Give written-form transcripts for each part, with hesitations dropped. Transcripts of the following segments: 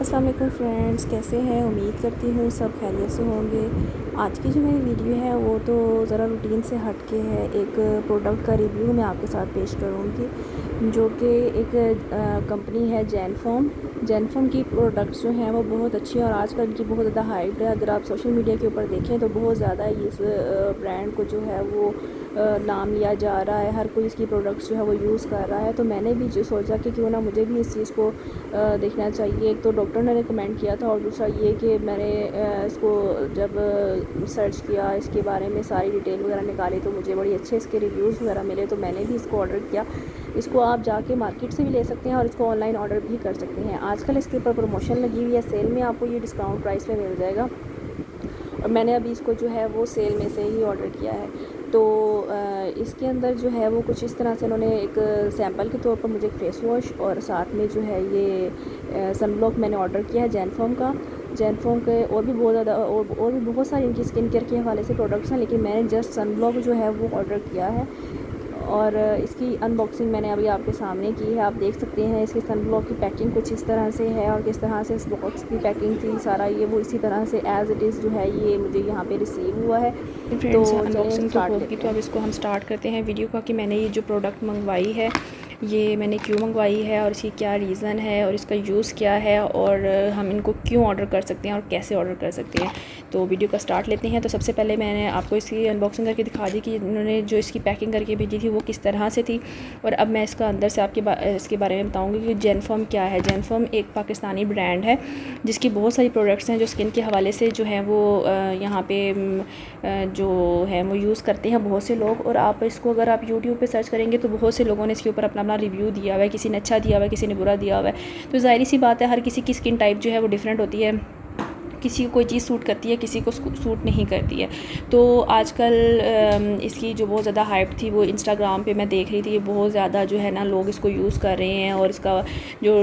अस्सलाम वालेकुम फ्रेंड्स, कैसे हैं? उम्मीद करती हूँ सब खैरियत से होंगे। आज की जो मेरी वीडियो है वो तो ज़रा रूटीन से हट के है। एक प्रोडक्ट का रिव्यू मैं आपके साथ पेश करूँगी जो कि एक कंपनी है जैनफॉर्म की प्रोडक्ट्स जो हैं वो बहुत अच्छी है और आजकल इनकी बहुत ज़्यादा हाइप है। अगर आप सोशल मीडिया के ऊपर देखें तो बहुत ज़्यादा इस ब्रांड को जो है वो नाम लिया जा रहा है। हर कोई इसकी प्रोडक्ट्स जो है वो यूज़ कर रहा है। तो मैंने भी जो सोचा कि क्यों ना मुझे भी इस चीज़ को देखना चाहिए। एक तो डॉक्टर ने रिकमेंड किया था और दूसरा ये कि मैंने इसको जब सर्च किया, इसके बारे में सारी डिटेल वगैरह निकाली तो मुझे बड़ी अच्छे इसके रिव्यूज़ वगैरह मिले। तो मैंने भी इसको ऑर्डर किया। इसको आप जाके मार्केट से भी ले सकते हैं और इसको ऑनलाइन ऑर्डर भी कर सकते हैं। आजकल इसके ऊपर प्रमोशन लगी हुई है, सेल में आपको ये डिस्काउंट प्राइस में मिल जाएगा और मैंने अभी इसको जो है वो सेल में से ही ऑर्डर किया है। तो इसके अंदर जो है वो कुछ इस तरह से उन्होंने एक सैंपल के तौर पर मुझे एक फ़ेस वॉश और साथ में जो है ये सनब्लॉक मैंने ऑर्डर किया है जैनफॉर्म के। और भी बहुत ज़्यादा और भी बहुत सारी इनकी स्किन केयर के हवाले से प्रोडक्ट्स हैं, लेकिन मैंने जस्ट सनब्लॉक जो है वो ऑर्डर किया है और इसकी अनबॉक्सिंग मैंने अभी आपके सामने की है। आप देख सकते हैं इसके सनब्लॉक की पैकिंग कुछ इस तरह से है और किस तरह से इस बॉक्स की पैकिंग थी सारा ये वो इसी तरह से एज़ इट इज़ जो है ये मुझे यहाँ पे रिसीव हुआ है। तो अनबॉक्सिंग तो होगी, तो अब इसको हम स्टार्ट करते हैं वीडियो का कि मैंने ये जो प्रोडक्ट मंगवाई है ये मैंने क्यों मंगवाई है और इसकी क्या रीज़न है और इसका यूज़ क्या है और हम इनको क्यों ऑर्डर कर सकते हैं और कैसे ऑर्डर कर सकते हैं। तो वीडियो का स्टार्ट लेते हैं। तो सबसे पहले मैंने आपको इसकी अनबॉक्सिंग करके दिखा दी कि इन्होंने जो इसकी पैकिंग करके भेजी थी वो किस तरह से थी। और अब मैं इसका अंदर से इसके बारे में बताऊँगी कि जैनफॉर्म क्या है। जैनफॉर्म एक पाकिस्तानी ब्रांड है जिसकी बहुत सारी प्रोडक्ट्स हैं जो स्किन के हवाले से जो है वो यहाँ पे जो है वो यूज़ करते हैं बहुत से लोग। और आप इसको अगर आप यूट्यूब पे सर्च करेंगे तो बहुत से लोगों ने इसके ऊपर अपना रिव्यू दिया हुआ है। किसी ने अच्छा दिया हुआ है, किसी ने बुरा दिया हुआ है। तो ज़ाहिर सी बात है हर किसी की स्किन टाइप जो है वो डिफरेंट होती है। किसी को कोई चीज़ सूट करती है, किसी को सूट नहीं करती है। तो आजकल इसकी जो बहुत ज़्यादा हाइप थी वो इंस्टाग्राम पे मैं देख रही थी, बहुत ज़्यादा जो है ना लोग इसको यूज़ कर रहे हैं। और इसका जो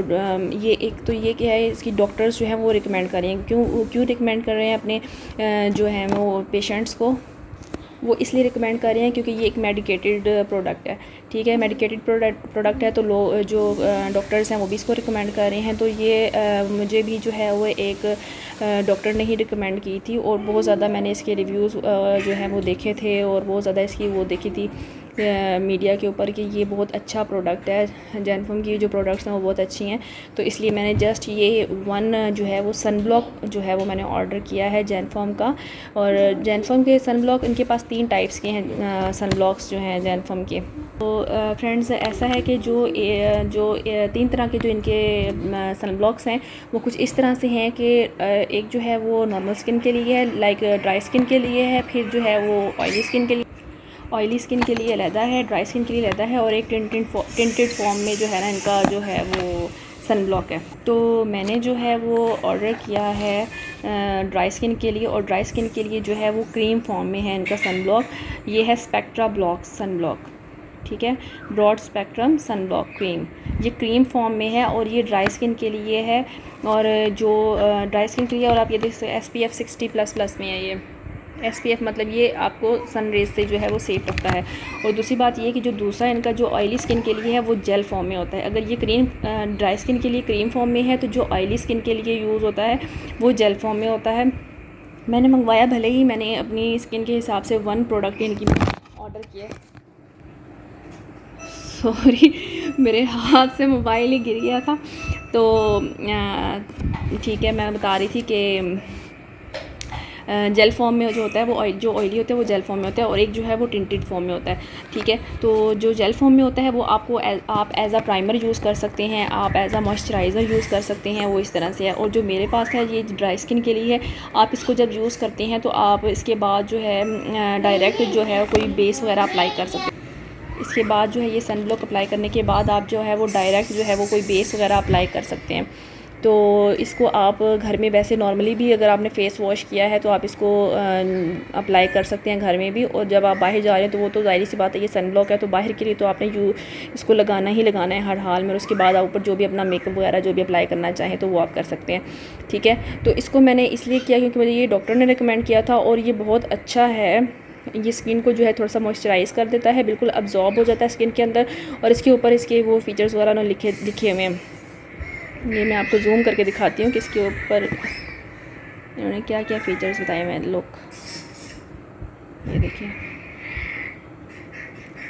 ये एक तो ये क्या है, इसकी डॉक्टर्स जो हैं वो रिकमेंड कर रहे हैं। क्यों रिकमेंड कर रहे हैं अपने जो हैं वो पेशेंट्स को, वो इसलिए रिकमेंड कर रहे हैं क्योंकि ये एक मेडिकेटेड प्रोडक्ट है। ठीक है, मेडिकेटेड प्रोडक्ट है तो जो डॉक्टर्स हैं वो भी इसको रिकमेंड कर रहे हैं। तो ये मुझे भी जो है वो एक डॉक्टर ने ही रिकमेंड की थी और बहुत ज़्यादा मैंने इसके रिव्यूज़ जो हैं वो देखे थे और बहुत ज़्यादा इसकी वो देखी थी मीडिया के ऊपर कि ये बहुत अच्छा प्रोडक्ट है। जैनफॉर्म की जो प्रोडक्ट्स हैं वो बहुत अच्छी हैं। तो इसलिए मैंने जस्ट ये वन जो है वो सनब्लॉक जो है वो मैंने ऑर्डर किया है जैनफॉर्म का। और जैनफॉर्म के सनब्लॉक इनके पास 3 टाइप्स के हैं सनब्लॉक्स जो हैं जैनफॉर्म के। तो फ्रेंड्स ऐसा है कि जो 3 तरह के जो इनके सनब्लॉक्स हैं वो कुछ इस तरह से हैं कि एक जो है वो नॉर्मल स्किन के लिए है, लाइक ड्राई स्किन के लिए है। फिर जो है वो ऑयली स्किन के लिए अलहदा है, ड्राई स्किन के लिए अलहदा है। और एक टिंटेड फॉर्म में जो है ना इनका जो है वो सनब्लॉक है। तो मैंने जो है वो ऑर्डर किया है ड्राई स्किन के लिए। और ड्राई स्किन के लिए जो है वो क्रीम फॉर्म में है इनका सनब्लॉक। ये है स्पेक्ट्रा ब्लॉक सनब्लॉक, ठीक है, ब्रॉड स्पेक्ट्रम सनब्लॉक क्रीम। ये क्रीम फॉर्म में है और ये ड्राई स्किन के लिए है। और जो ड्राई स्किन के लिए, और आप ये देख सकते हैं SPF 60++ में है ये। SPF मतलब ये आपको सन रेज से जो है वो सेफ रखता है। और दूसरी बात ये कि जो दूसरा इनका जो ऑयली स्किन के लिए है वो जेल फॉर्म में होता है। अगर ये ड्राई स्किन के लिए क्रीम फॉर्म में है तो जो ऑयली स्किन के लिए यूज़ होता है वो जेल फॉर्म में होता है। मैंने मंगवाया, भले ही मैंने अपनी स्किन के हिसाब से 1 प्रोडक्ट इनकी ऑर्डर किया। सॉरी, मेरे हाथ से मोबाइल ही गिर गया था। तो ठीक है, मैं बता रही थी कि जेल फॉर्म में जो होता है वो जो ऑयली होता है वो जेल फॉर्म में होता है और एक जो है वो टिंटेड फॉर्म में होता है। ठीक है, तो जो जेल फॉर्म में होता है वो आप एज़ अ प्राइमर यूज़ कर सकते हैं, आप एज़ अ मॉइस्चराइज़र यूज़ कर सकते हैं, वो इस तरह से है। और जो मेरे पास है ये ड्राई स्किन के लिए है। आप इसको जब यूज़ करते हैं तो आप इसके बाद जो है डायरेक्ट जो है कोई बेस वगैरह अप्लाई कर सकते हैं। इसके बाद जो है ये सनब्लॉक अप्लाई करने के बाद आप जो है वो डायरेक्ट जो है वो कोई बेस वगैरह अप्लाई कर सकते हैं। तो इसको आप घर में वैसे नॉर्मली भी अगर आपने फ़ेस वॉश किया है तो आप इसको अप्लाई कर सकते हैं घर में भी। और जब आप बाहर जा रहे हैं तो वो तो ज़ाहिर सी बात है ये सनब्लॉक है तो बाहर के लिए तो आपने इसको लगाना ही लगाना है हर हाल में। और उसके बाद आप ऊपर जो भी अपना मेकअप वगैरह जो भी अप्लाई करना चाहें तो वो आप कर सकते हैं। ठीक है, तो इसको मैंने इसलिए किया क्योंकि मुझे ये डॉक्टर ने रिकमेंड किया था और ये बहुत अच्छा है। ये स्किन को जो है थोड़ा सा मॉइस्चराइज़ कर देता है, बिल्कुल अब्जॉर्ब हो जाता है स्किन के अंदर। और इसके ऊपर इसके वो फीचर्स वगैरह लिखे हुए हैं। ये मैं आपको जूम करके दिखाती हूँ कि इसके ऊपर इन्होंने क्या क्या फ़ीचर्स बताए हुए हैं। लुक, ये देखिए,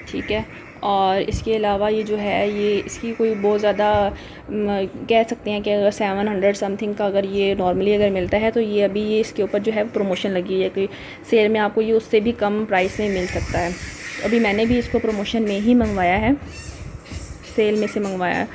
ठीक है। और इसके अलावा ये जो है, ये इसकी कोई बहुत ज़्यादा कह सकते हैं कि अगर 700 समथिंग का अगर ये नॉर्मली अगर मिलता है, तो ये अभी ये इसके ऊपर जो है प्रमोशन लगी है कि सेल में आपको ये उससे भी कम प्राइस में मिल सकता है। अभी मैंने भी इसको प्रमोशन में ही मंगवाया है, सेल में से मंगवाया है,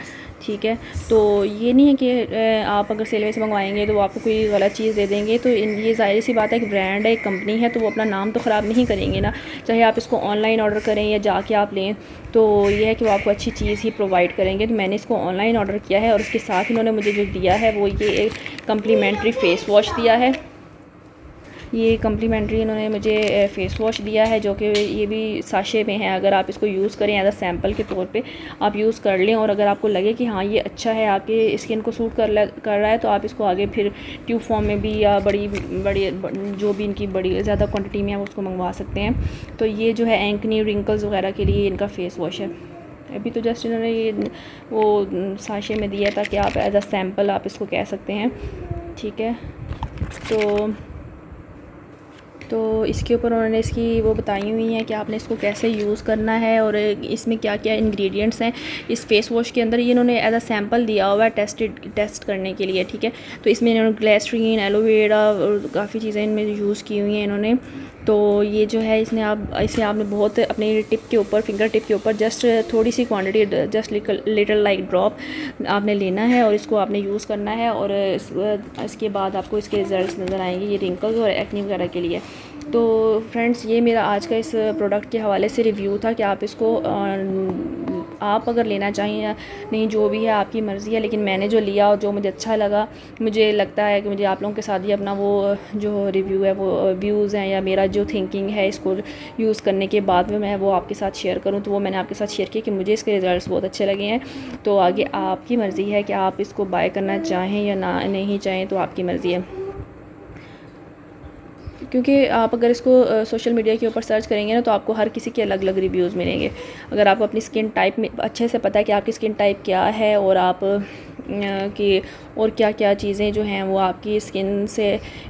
ठीक है। तो ये नहीं है कि आप अगर सेल में से मंगवाएंगे तो वो आपको कोई गलत चीज़ दे देंगे। तो ये ज़ाहिर सी बात है, एक ब्रांड है, एक कंपनी है, तो वो अपना नाम तो ख़राब नहीं करेंगे ना। चाहे आप इसको ऑनलाइन ऑर्डर करें या जाके आप लें, तो ये है कि वो आपको अच्छी चीज़ ही प्रोवाइड करेंगे। तो मैंने इसको ऑनलाइन ऑर्डर किया है और उसके साथ इन्होंने मुझे जो दिया है वो ये एक कम्प्लीमेंट्री फ़ेस वॉश दिया है। ये कम्प्लीमेंट्री इन्होंने मुझे फ़ेस वॉश दिया है, जो कि ये भी साशे में है। अगर आप इसको यूज़ करें एज अ सैम्पल के तौर पे आप यूज़ कर लें, और अगर आपको लगे कि हाँ ये अच्छा है, आपके स्किन को सूट कर रहा है, तो आप इसको आगे फिर ट्यूब फॉर्म में भी या बड़ी जो भी इनकी बड़ी ज़्यादा क्वान्टिटी में आप उसको मंगवा सकते हैं। तो ये जो है एक्ने, रिंकल्स वगैरह के लिए इनका फ़ेस वॉश है। अभी तो जस्ट इन्होंने ये वो साशे में दिया था कि आप एज अ सैम्पल आप इसको कह सकते हैं, ठीक है। तो इसके ऊपर उन्होंने इसकी वो बताई हुई हैं कि आपने इसको कैसे यूज़ करना है और इसमें क्या क्या इंग्रेडिएंट्स हैं इस फेस वॉश के अंदर। ये इन्होंने एज अ सैम्पल दिया हुआ है टेस्ट करने के लिए, ठीक है। तो इसमें इन्होंने ग्लिसरीन, एलोवेरा और काफ़ी चीज़ें इनमें यूज़ की हुई हैं इन्होंने। तो ये जो है इसे आपने बहुत अपने टिप के ऊपर, फिंगर टिप के ऊपर जस्ट थोड़ी सी quantity, just little like drop आपने लेना है और इसको आपने यूज़ करना है। और इसके बाद आपको इसके रिज़ल्ट्स नज़र आएंगे, ये रिंकल्स और एक्ने वगैरह के लिए। तो फ्रेंड्स, ये मेरा आज का इस प्रोडक्ट के हवाले से रिव्यू था कि आप इसको आप अगर लेना चाहें या नहीं, जो भी है आपकी मर्ज़ी है। लेकिन मैंने जो लिया और जो मुझे अच्छा लगा, मुझे लगता है कि मुझे आप लोगों के साथ ही अपना वो जो रिव्यू है, वो व्यूज़ हैं या मेरा जो थिंकिंग है इसको यूज़ करने के बाद में मैं वो आपके साथ शेयर करूं। तो वो मैंने आपके साथ शेयर किया कि मुझे इसके रिज़ल्ट्स बहुत अच्छे लगे हैं। तो आगे आपकी मर्ज़ी है कि आप इसको बाय करना चाहें या ना नहीं चाहें, तो आपकी मर्ज़ी है। क्योंकि आप अगर इसको सोशल मीडिया के ऊपर सर्च करेंगे ना, तो आपको हर किसी के अलग अलग रिव्यूज़ मिलेंगे। अगर आपको अपनी स्किन टाइप में अच्छे से पता है कि आपकी स्किन टाइप क्या है और आप कि और क्या क्या चीज़ें जो हैं वो आपकी स्किन से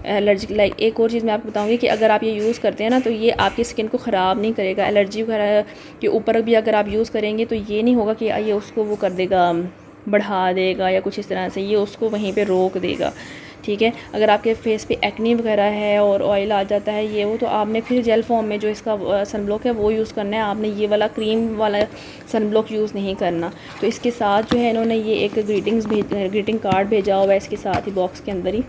एलर्जी, लाइक एक और चीज़ मैं आपको बताऊंगी कि अगर आप ये यूज़ करते हैं ना, तो ये आपकी स्किन को ख़राब नहीं करेगा। एलर्जी वगैरह के ऊपर भी अगर आप यूज़ करेंगे तो ये नहीं होगा कि ये उसको वो कर देगा, बढ़ा देगा या कुछ इस तरह से, ये उसको वहीं पे रोक देगा, ठीक है। अगर आपके फेस पे एक्ने वगैरह है और ऑयल आ जाता है ये वो, तो आपने फिर जेल फॉर्म में जो इसका सनब्लॉक है वो यूज़ करना है। आपने ये वाला क्रीम वाला सनब्लॉक यूज़ नहीं करना। तो इसके साथ जो है इन्होंने ये एक ग्रीटिंग कार्ड भेजा हुआ है इसके साथ ही बॉक्स के अंदर ही।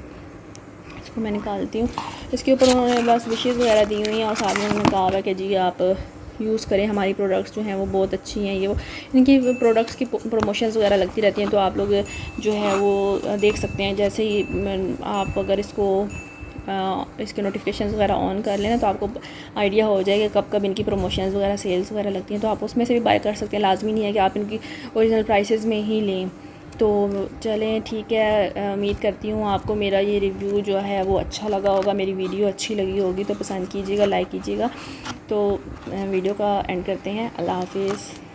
इसको मैं निकालती हूँ। इसके ऊपर उन्होंने बस विशेज़ वगैरह दी हुई हैं और साथ में उन्होंने कहा हुआ है कि जी आप यूज़ करें, हमारी प्रोडक्ट्स जो हैं वो बहुत अच्छी हैं। ये वो इनकी प्रोडक्ट्स की प्रमोशंस वगैरह लगती रहती हैं, तो आप लोग जो है वो देख सकते हैं। जैसे ही आप अगर इसको इसके नोटिफिकेशंस वगैरह ऑन कर लें तो आपको आइडिया हो जाएगा कब कब इनकी प्रमोशंस वगैरह सेल्स वगैरह लगती हैं, तो आप उसमें से भी बाय कर सकते हैं। लाजमी नहीं है कि आप इनकी ओरिजिनल प्राइसेस में ही लें। तो चलें, ठीक है। उम्मीद करती हूँ आपको मेरा ये रिव्यू जो है वो अच्छा लगा होगा, मेरी वीडियो अच्छी लगी होगी तो पसंद कीजिएगा, लाइक कीजिएगा। तो वीडियो का एंड करते हैं। अल्लाह हाफिज़।